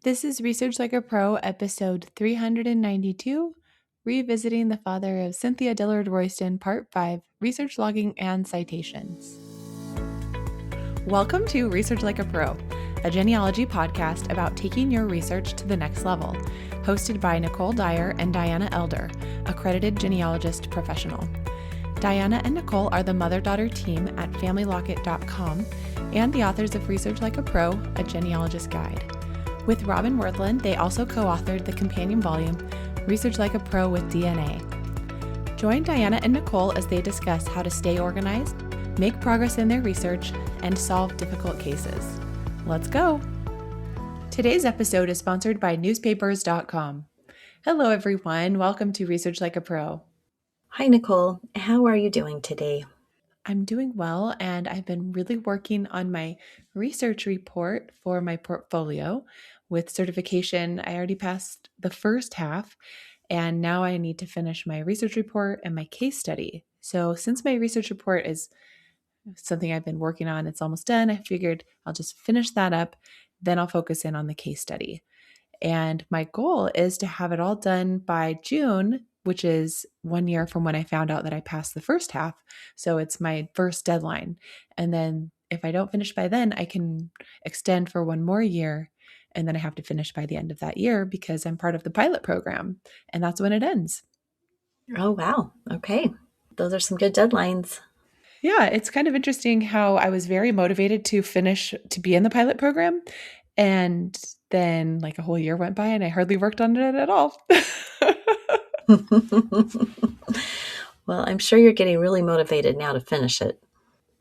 This is Research Like a Pro, episode 392, Revisiting the Father of Cynthia Dillard Royston, Part 5, Research Logging and Citations. Welcome to Research Like a Pro, a genealogy podcast about taking your research to the next level, hosted by Nicole Dyer and Diana Elder, accredited genealogist professional. Diana and Nicole are the mother-daughter team at FamilyLocket.com and the authors of Research Like a Pro, a genealogist guide. With Robin Worthland, they also co-authored the companion volume, Research Like a Pro with DNA. Join Diana and Nicole as they discuss how to stay organized, make progress in their research, and solve difficult cases. Let's go! Today's episode is sponsored by newspapers.com. Hello, everyone. Welcome to Research Like a Pro. Hi, Nicole. How are you doing today? I'm doing well, and I've been really working on my research report for my portfolio with certification. I already passed the first half, and now I need to finish my research report and my case study. So since my research report is something I've been working on, it's almost done, I figured I'll just finish that up, then I'll focus in on the case study. And my goal is to have it all done by June, which is 1 year from when I found out that I passed the first half. So it's my first deadline. And then if I don't finish by then, I can extend for 1 more year. And then I have to finish by the end of that year because I'm part of the pilot program. And that's when it ends. Oh, wow. Okay. Those are some good deadlines. Yeah, it's kind of interesting how I was very motivated to finish to be in the pilot program. And then like a whole year went by and I hardly worked on it at all. Well, I'm sure you're getting really motivated now to finish it.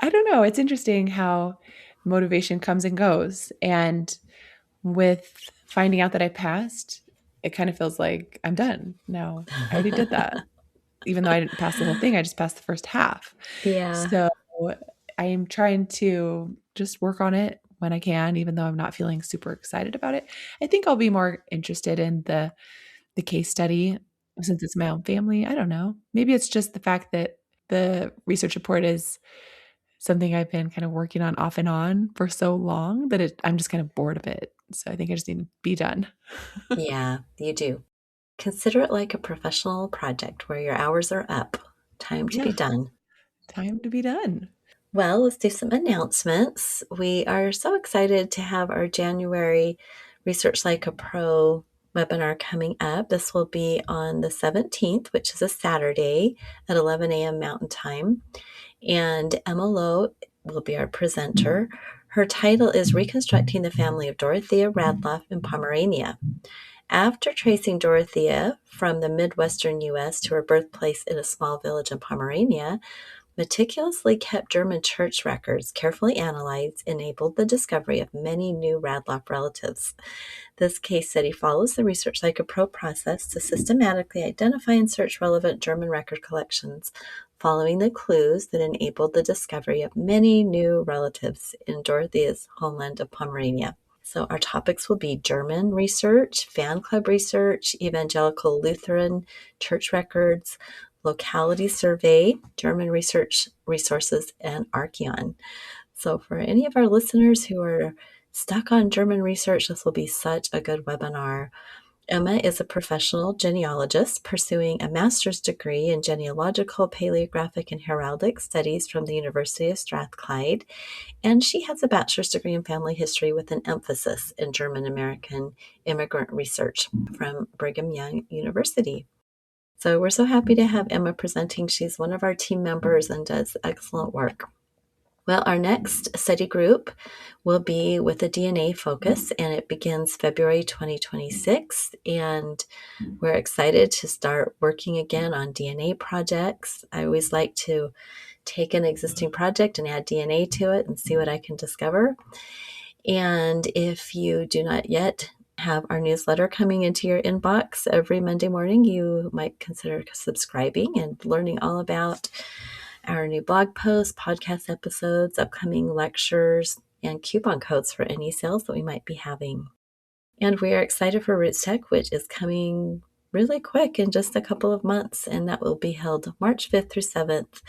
I don't know. It's interesting how motivation comes and goes. And with finding out that I passed, it kind of feels like I'm done. No, I already did that. Even though I didn't pass the whole thing, I just passed the first half. Yeah. So I am trying to just work on it when I can, even though I'm not feeling super excited about it. I think I'll be more interested in the case study since it's my own family. I don't know. Maybe it's just the fact that the research report is something I've been kind of working on off and on for so long that I'm just kind of bored of it. So I think I just need to be done. Yeah, you do. Consider it like a professional project where your hours are up. Time to be Yeah, done. time to be done. Well, let's do some announcements. We are so excited to have our January Research Like a Pro webinar coming up. This will be on the 17th, which is a Saturday at 11 a.m. Mountain Time. And Emma Lowe will be our presenter. Her title is Reconstructing the Family of Dorothea Radloff in Pomerania. After tracing Dorothea from the Midwestern U.S. to her birthplace in a small village in Pomerania, meticulously kept German church records, carefully analyzed, enabled the discovery of many new Radloff relatives. This case study follows the Research Like a Pro process to systematically identify and search relevant German record collections, following the clues that enabled the discovery of many new relatives in Dorothea's homeland of Pomerania. So our topics will be German research, fan club research, evangelical Lutheran church records, locality survey, German research resources, and Archeon. So for any of our listeners who are stuck on German research, this will be such a good webinar. Emma is a professional genealogist pursuing a master's degree in genealogical, paleographic, and heraldic studies from the University of Strathclyde, and she has a bachelor's degree in family history with an emphasis in German American immigrant research from Brigham Young University. So we're so happy to have Emma presenting. She's one of our team members and does excellent work. Well, our next study group will be with a DNA focus, and it begins February 2026. And we're excited to start working again on DNA projects. I always like to take an existing project and add DNA to it and see what I can discover. And if you do not yet have our newsletter coming into your inbox every Monday morning, you might consider subscribing and learning all about our new blog posts, podcast episodes, upcoming lectures, and coupon codes for any sales that we might be having. And we are excited for Roots Tech, which is coming really quick in just a couple of months, and that will be held March 5th through 7th,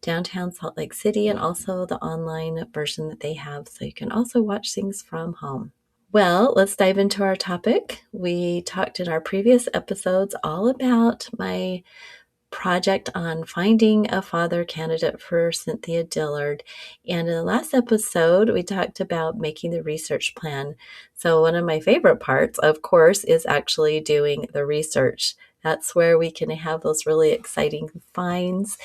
downtown Salt Lake City, and also the online version that they have, so you can also watch things from home. Well, let's dive into our topic. We talked in our previous episodes all about my project on finding a father candidate for Cynthia Dillard. And in the last episode, we talked about making the research plan. So, one of my favorite parts, of course, is actually doing the research. That's where we can have those really exciting finds.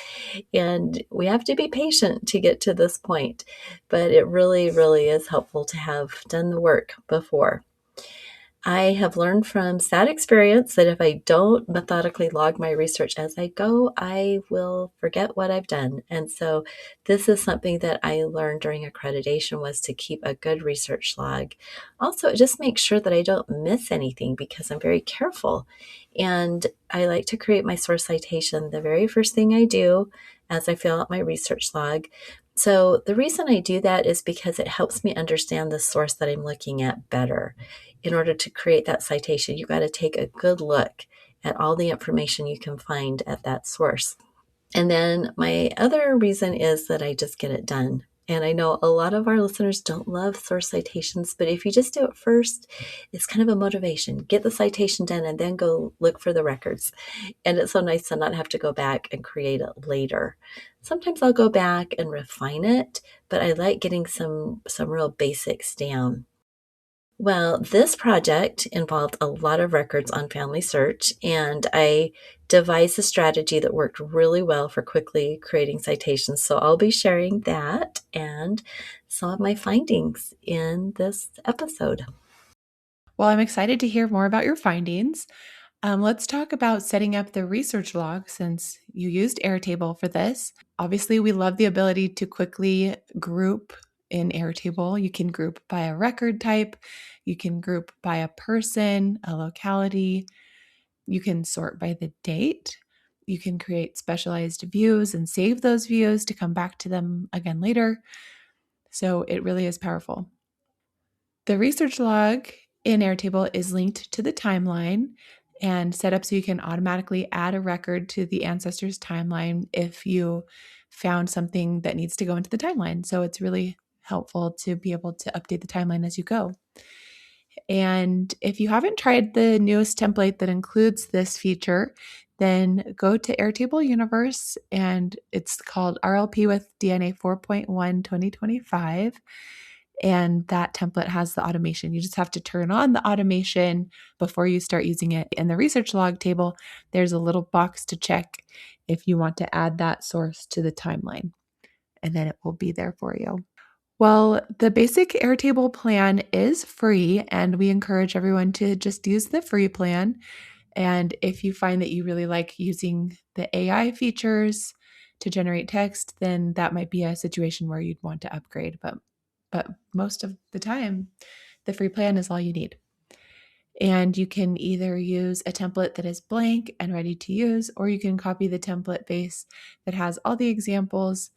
And we have to be patient to get to this point. But it really, really is helpful to have done the work before. I have learned from sad experience that if I don't methodically log my research as I go, I will forget what I've done. And so this is something that I learned during accreditation was to keep a good research log. Also, it just makes sure that I don't miss anything because I'm very careful. And I like to create my source citation the very first thing I do as I fill out my research log. So the reason I do that is because it helps me understand the source that I'm looking at better. In order to create that citation, you've got to take a good look at all the information you can find at that source. And then my other reason is that I just get it done. And I know a lot of our listeners don't love source citations, but if you just do it first, it's kind of a motivation. Get the citation done and then go look for the records. And it's so nice to not have to go back and create it later. Sometimes I'll go back and refine it, but I like getting some real basics down. Well, this project involved a lot of records on FamilySearch, and I devised a strategy that worked really well for quickly creating citations. So I'll be sharing that and some of my findings in this episode. Well, I'm excited to hear more about your findings. Let's talk about setting up the research log since you used Airtable for this. Obviously, we love the ability to quickly group in Airtable. You can group by a record type, you can group by a person, a locality, you can sort by the date. You can create specialized views and save those views to come back to them again later. So it really is powerful. The research log in Airtable is linked to the timeline and set up so you can automatically add a record to the ancestors timeline if you found something that needs to go into the timeline. So it's really helpful to be able to update the timeline as you go. And if you haven't tried the newest template that includes this feature, then go to Airtable Universe and it's called RLP with DNA 4.1 2025. And that template has the automation. You just have to turn on the automation before you start using it. In the research log table, there's a little box to check if you want to add that source to the timeline, and then it will be there for you. Well, the basic Airtable plan is free, and we encourage everyone to just use the free plan. And if you find that you really like using the AI features to generate text, then that might be a situation where you'd want to upgrade. But most of the time, the free plan is all you need. And you can either use a template that is blank and ready to use, or you can copy the template base that has all the examples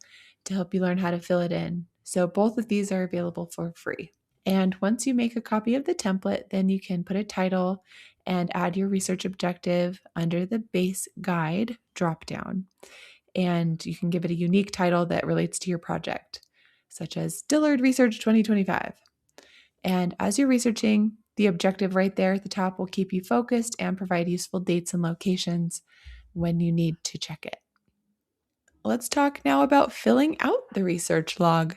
to help you learn how to fill it in. So both of these are available for free. And once you make a copy of the template, then you can put a title and add your research objective under the base guide dropdown. And you can give it a unique title that relates to your project, such as Dillard Research 2025. And as you're researching, the objective right there at the top will keep you focused and provide useful dates and locations when you need to check it. Let's talk now about filling out the research log.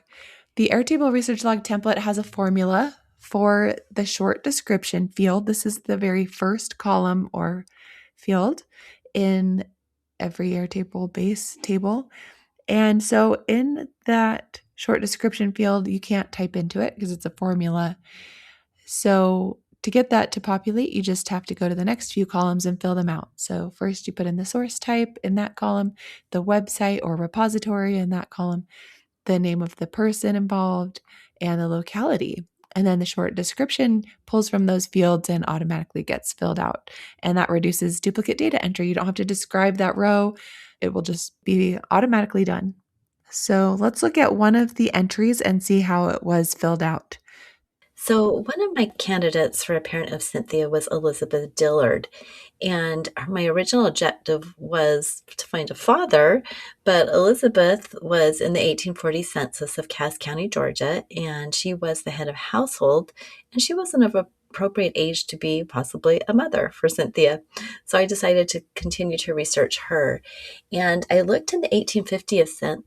The Airtable research log template has a formula for the short description field. This is the very first column or field in every Airtable base table. And so in that short description field, you can't type into it because it's a formula. So to get that to populate, you just have to go to the next few columns and fill them out. So first you put in the source type in that column, the website or repository in that column, the name of the person involved, and the locality. And then the short description pulls from those fields and automatically gets filled out. And that reduces duplicate data entry. You don't have to describe that row. It will just be automatically done. So let's look at one of the entries and see how it was filled out. So, one of my candidates for a parent of Cynthia was Elizabeth Dillard. And my original objective was to find a father, but Elizabeth was in the 1840 census of Cass County, Georgia, and she was the head of household, and she wasn't of appropriate age to be possibly a mother for Cynthia. So I decided to continue to research her. And I looked in the 1850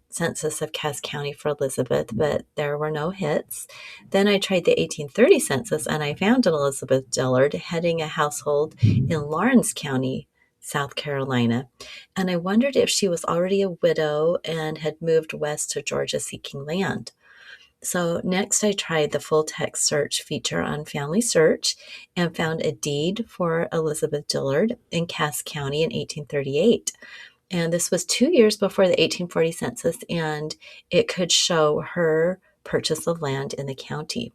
census of Cass County for Elizabeth, but there were no hits. Then I tried the 1830 census and I found an Elizabeth Dillard heading a household in Lawrence County, South Carolina. And I wondered if she was already a widow and had moved west to Georgia seeking land. So next I tried the full text search feature on FamilySearch and found a deed for Elizabeth Dillard in Cass County in 1838. And this was 2 years before the 1840 census, and it could show her purchase of land in the county.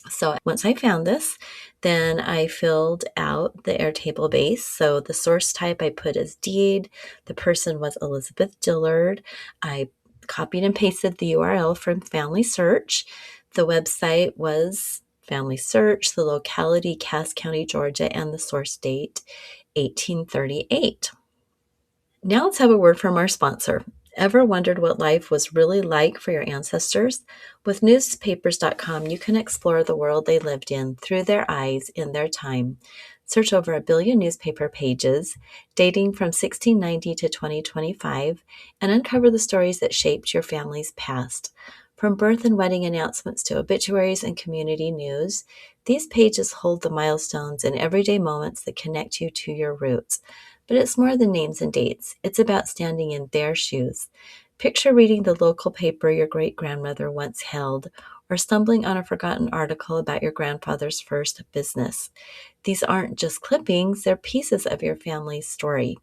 So once I found this, then I filled out the Airtable base. So the source type I put as deed. The person was Elizabeth Dillard. I copied and pasted the URL from FamilySearch. The website was FamilySearch, the locality Cass County, Georgia, and the source date 1838. Now let's have a word from our sponsor. Ever wondered what life was really like for your ancestors? With newspapers.com, you can explore the world they lived in through their eyes in their time. Search over 1 billion newspaper pages dating from 1690 to 2025 and uncover the stories that shaped your family's past. From birth and wedding announcements to obituaries and community news, these pages hold the milestones and everyday moments that connect you to your roots. But it's more than names and dates. It's about standing in their shoes. Picture reading the local paper your great-grandmother once held, or stumbling on a forgotten article about your grandfather's first business. These aren't just clippings, they're pieces of your family's story.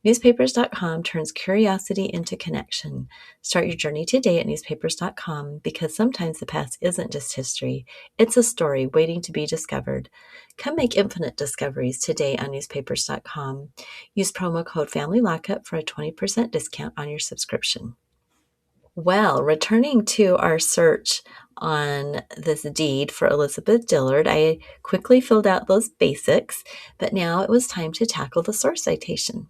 Newspapers.com turns curiosity into connection. Start your journey today at newspapers.com because sometimes the past isn't just history, it's a story waiting to be discovered. Come make infinite discoveries today on newspapers.com. Use promo code FamilyLockup for a 20% discount on your subscription. Well, returning to our search on this deed for Elizabeth Dillard, I quickly filled out those basics, but now it was time to tackle the source citation.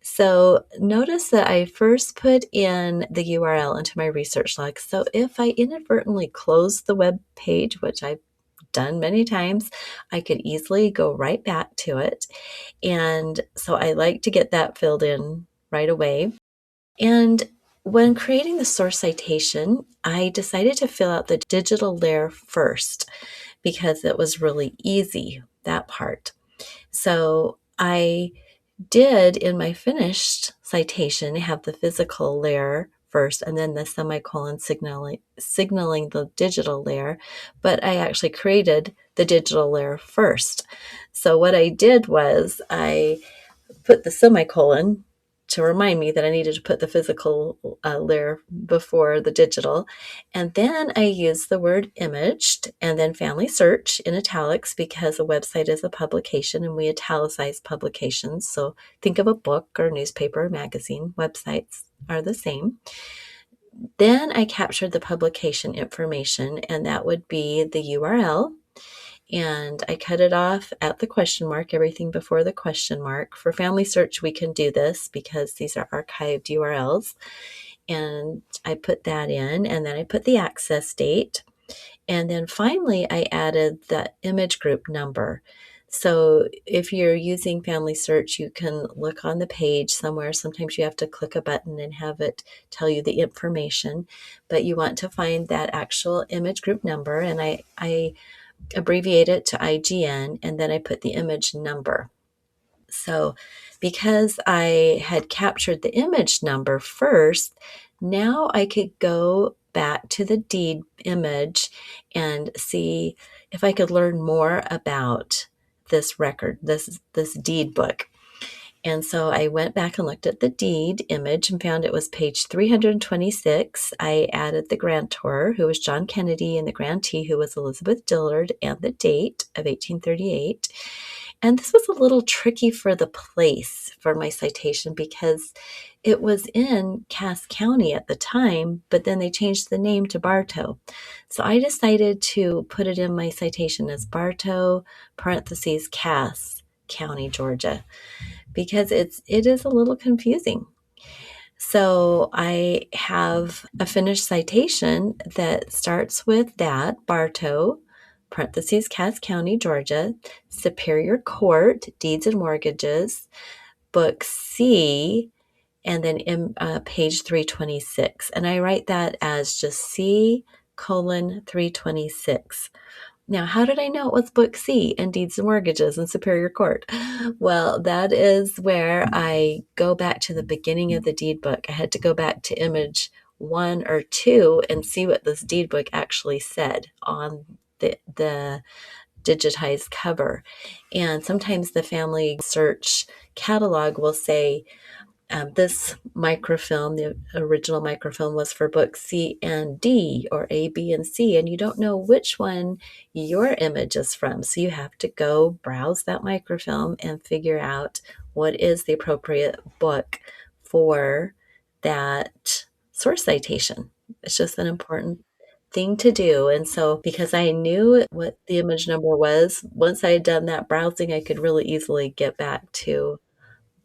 So notice that I first put in the URL into my research log. So if I inadvertently close the web page, which I've done many times, I could easily go right back to it. And so I like to get that filled in right away. And when creating the source citation, I decided to fill out the digital layer first because it was really easy, that part. So I did in my finished citation have the physical layer first and then the semicolon signaling the digital layer, but I actually created the digital layer first. So what I did was I put the semicolon to remind me that I needed to put the physical layer before the digital. And then I used the word imaged and then FamilySearch in italics because a website is a publication and we italicize publications. So think of a book or newspaper or magazine. Websites are the same. Then I captured the publication information, and that would be the URL. And I cut it off at the question mark, everything before the question mark. For FamilySearch, we can do this because these are archived URLs. And I put that in, and then I put the access date. And then finally, I added the image group number. So if you're using FamilySearch, you can look on the page somewhere. Sometimes you have to click a button and have it tell you the information, but you want to find that actual image group number. And I abbreviate it to IGN, and then I put the image number. So because I had captured the image number first, now I could go back to the deed image and see if I could learn more about this record, this deed book. And so I went back and looked at the deed image and found it was page 326. I added the grantor, who was John Kennedy, and the grantee, who was Elizabeth Dillard, and the date of 1838. And this was a little tricky for the place for my citation because it was in Cass County at the time, but then they changed the name to Bartow. So I decided to put it in my citation as Bartow, parentheses, Cass County, Georgia, because it is a little confusing. So I have a finished citation that starts with that, Bartow, parentheses, Cass County, Georgia, Superior Court, Deeds and Mortgages, Book C, and then in page 326. And I write that as just C colon 326. Now, how did I know it was Book C and Deeds and Mortgages and Superior Court? Well, that is where I go back to the beginning of the deed book. I had to go back to image 1 or 2 and see what this deed book actually said on the digitized cover. And sometimes the FamilySearch catalog will say, this microfilm, the original microfilm, was for book C and D, or A, B, and C, and you don't know which one your image is from. So you have to go browse that microfilm and figure out what is the appropriate book for that source citation. It's just an important thing to do. And so, because I knew what the image number was, once I had done that browsing, I could really easily get back to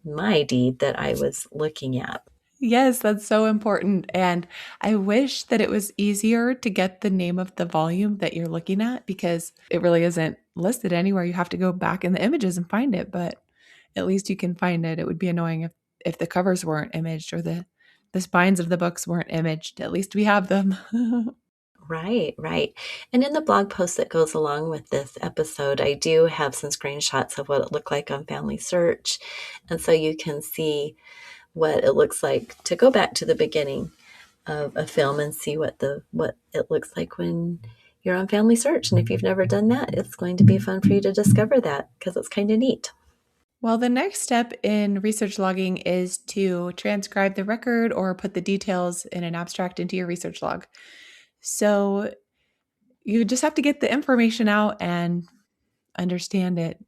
my deed that I was looking at. Yes, that's so important. And I wish that it was easier to get the name of the volume that you're looking at because it really isn't listed anywhere. You have to go back in the images and find it, but at least you can find it. It would be annoying if the covers weren't imaged or the spines of the books weren't imaged. At least we have them. Right, right. And in the blog post that goes along with this episode, I do have some screenshots of what it looked like on FamilySearch. And so you can see what it looks like to go back to the beginning of a film and see what it looks like when you're on FamilySearch. And if you've never done that, it's going to be fun for you to discover that because it's kind of neat. Well, the next step in research logging is to transcribe the record or put the details in an abstract into your research log. So you just have to get the information out and understand it.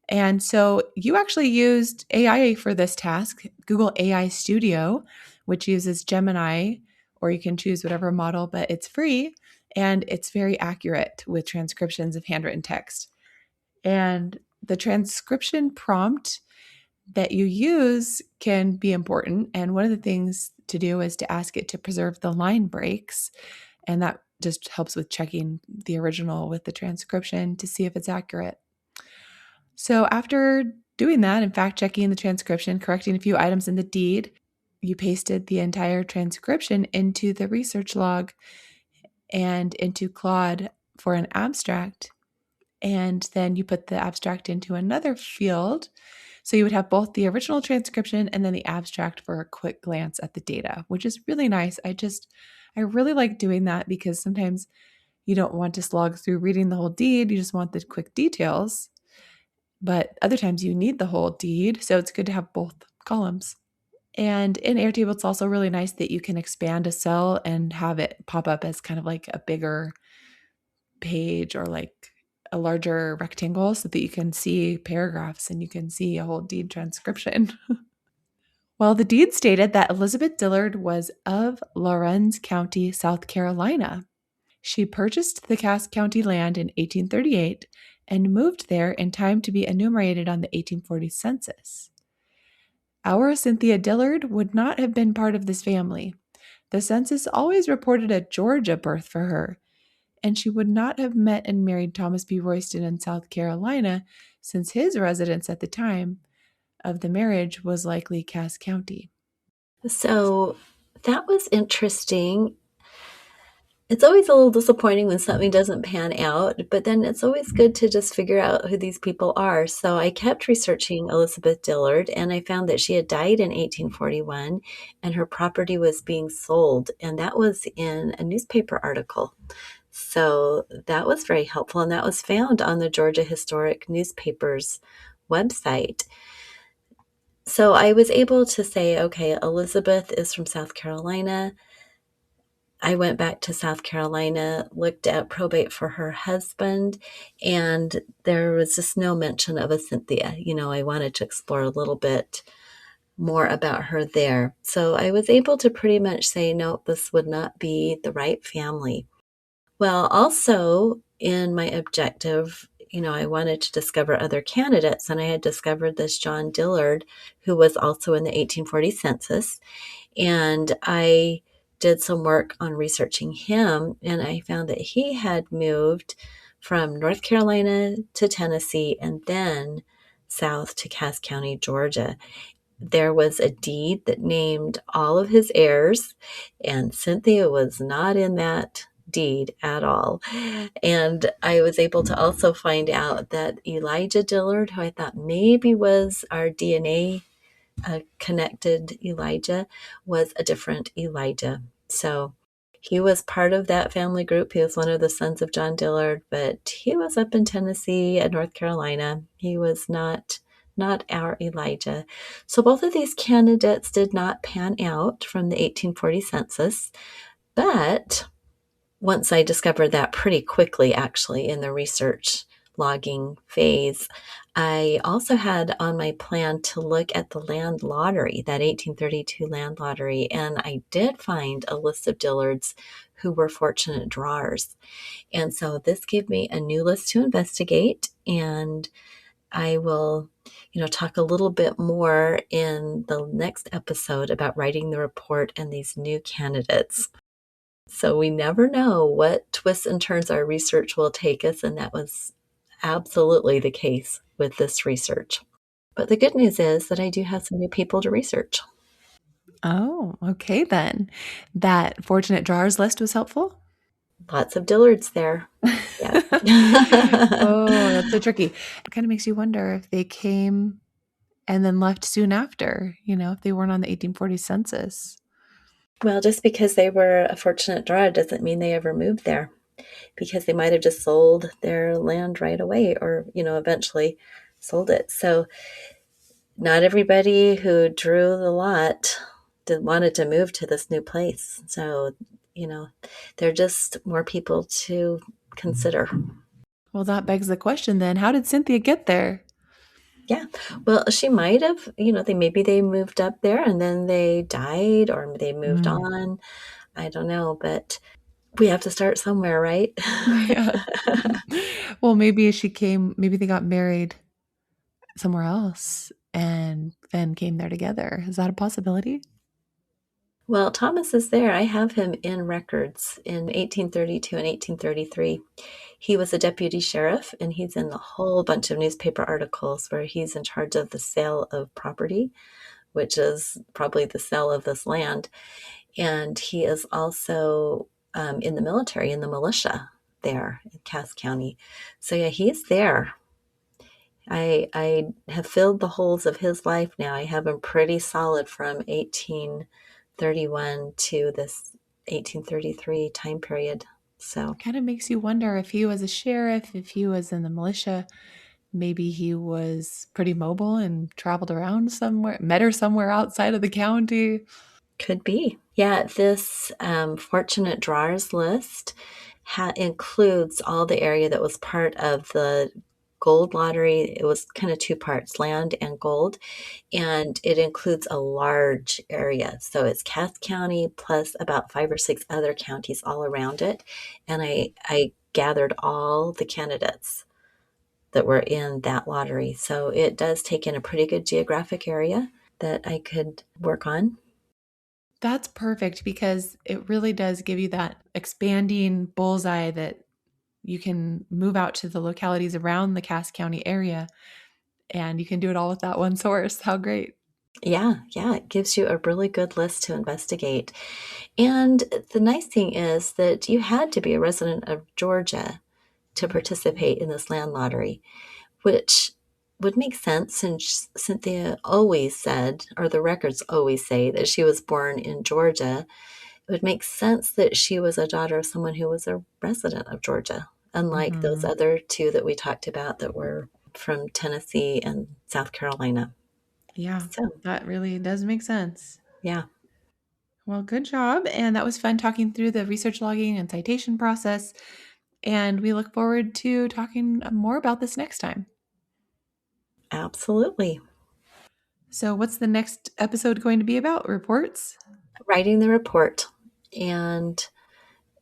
And so you actually used AI for this task, Google AI Studio, which uses Gemini, or you can choose whatever model, but it's free and it's very accurate with transcriptions of handwritten text. And the transcription prompt that you use can be important. And one of the things to do is to ask it to preserve the line breaks. And that just helps with checking the original with the transcription to see if it's accurate. So after doing that and fact checking the transcription, correcting a few items in the deed, you pasted the entire transcription into the research log and into Claude for an abstract. And then you put the abstract into another field. So you would have both the original transcription and then the abstract for a quick glance at the data, which is really nice. I really like doing that because sometimes you don't want to slog through reading the whole deed. You just want the quick details. But other times you need the whole deed. So it's good to have both columns. And in Airtable, it's also really nice that you can expand a cell and have it pop up as kind of like a bigger page or like a larger rectangle so that you can see paragraphs and you can see a whole deed transcription. Well, the deed stated that Elizabeth Dillard was of Laurens County, South Carolina. She purchased the Cass County land in 1838 and moved there in time to be enumerated on the 1840 census. Our Cynthia Dillard would not have been part of this family. The census always reported a Georgia birth for her, and she would not have met and married Thomas B. Royston in South Carolina since his residence at the time of the marriage was likely Cass County. So that was interesting. It's always a little disappointing when something doesn't pan out, but then it's always good to just figure out who these people are. So I kept researching Elizabeth Dillard, and I found that she had died in 1841 and her property was being sold, and that was in a newspaper article. So that was very helpful, and that was found on the Georgia Historic Newspapers website. So I was able to say, okay, Elizabeth is from South Carolina. I went back to South Carolina, looked at probate for her husband, and there was just no mention of a Cynthia. I wanted to explore a little bit more about her there. So I was able to pretty much say, no, this would not be the right family. Well, also in my objective, I wanted to discover other candidates, and I had discovered this John Dillard, who was also in the 1840 census. And I did some work on researching him, and I found that he had moved from North Carolina to Tennessee and then south to Cass County, Georgia. There was a deed that named all of his heirs, and Cynthia was not in that deed at all. And I was able to also find out that Elijah Dillard, who I thought maybe was our DNA connected Elijah, was a different Elijah. So he was part of that family group. He was one of the sons of John Dillard, but he was up in Tennessee and North Carolina. He was not our Elijah. So both of these candidates did not pan out from the 1840 census, but once I discovered that pretty quickly, actually, in the research logging phase, I also had on my plan to look at the land lottery, that 1832 land lottery, and I did find a list of Dillards who were fortunate drawers. And so this gave me a new list to investigate, and I will, talk a little bit more in the next episode about writing the report and these new candidates. So we never know what twists and turns our research will take us, and that was absolutely the case with this research. But the good news is that I do have some new people to research. Oh, okay then. That fortunate drawers list was helpful? Lots of Dillards there. Yes. Oh, that's so tricky. It kind of makes you wonder if they came and then left soon after, if they weren't on the 1840 census. Well, just because they were a fortunate draw doesn't mean they ever moved there, because they might have just sold their land right away, or, eventually sold it. So not everybody who drew the lot wanted to move to this new place. So, there are just more people to consider. Well, that begs the question then, how did Cynthia get there? Yeah. Well, she might have, maybe they moved up there and then they died, or they moved Mm. on. I don't know, but we have to start somewhere, right? Yeah. Well, maybe they got married somewhere else and then came there together. Is that a possibility? Well, Thomas is there. I have him in records in 1832 and 1833. He was a deputy sheriff, and he's in a whole bunch of newspaper articles where he's in charge of the sale of property, which is probably the sale of this land. And he is also in the military, in the militia there in Cass County. So yeah, he's there. I have filled the holes of his life now. I have him pretty solid from 1831 to this 1833 time period. So Kind of makes you wonder if he was a sheriff, if he was in the militia, maybe he was pretty mobile and traveled around somewhere, met her somewhere outside of the county. could be. Yeah, this fortunate drawers list includes all the area that was part of the gold lottery. It was kind of two parts, land and gold, and it includes a large area. So it's Cass County plus about 5 or 6 other counties all around it. And I gathered all the candidates that were in that lottery. So it does take in a pretty good geographic area that I could work on. That's perfect because it really does give you that expanding bullseye that you can move out to the localities around the Cass County area and you can do it all with that one source. How great. Yeah, it gives you a really good list to investigate. And the nice thing is that you had to be a resident of Georgia to participate in this land lottery, which would make sense since Cynthia always said, or the records always say, that she was born in Georgia. It would make sense that she was a daughter of someone who was a resident of Georgia, unlike those Mhm. other two that we talked about that were from Tennessee and South Carolina. Yeah, So, that really does make sense. yeah. Well, good job. And that was fun talking through the research logging and citation process. And we look forward to talking more about this next time. Absolutely. So, what's the next episode going to be about? Reports? Writing the report and,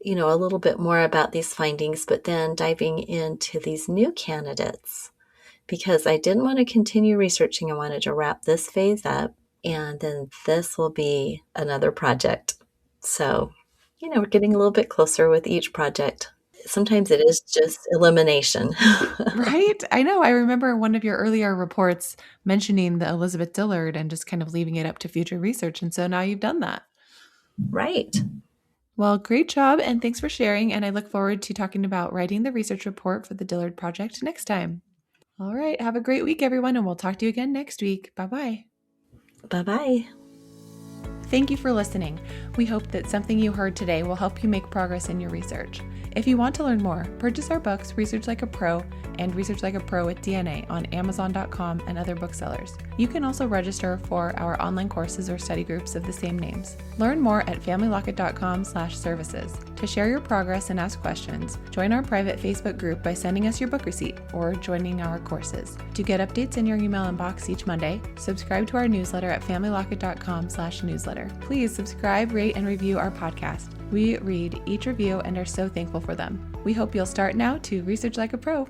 a little bit more about these findings, but then diving into these new candidates because I didn't want to continue researching. I wanted to wrap this phase up, and then this will be another project. So, we're getting a little bit closer with each project. Sometimes it is just elimination. Right? I know. I remember one of your earlier reports mentioning the Elizabeth Dillard and just kind of leaving it up to future research. And so now you've done that. Right. Well, great job. And thanks for sharing. And I look forward to talking about writing the research report for the Dillard project next time. All right. Have a great week, everyone. And we'll talk to you again next week. Bye bye. Bye-bye. Thank you for listening. We hope that something you heard today will help you make progress in your research. If you want to learn more, purchase our books, Research Like a Pro and Research Like a Pro with DNA on Amazon.com and other booksellers. You can also register for our online courses or study groups of the same names. Learn more at FamilyLocket.com/services. To share your progress and ask questions, join our private Facebook group by sending us your book receipt or joining our courses. To get updates in your email inbox each Monday, subscribe to our newsletter at FamilyLocket.com/newsletter. Please subscribe, rate, and review our podcast. We read each review and are so thankful for them. We hope you'll start now to research like a pro.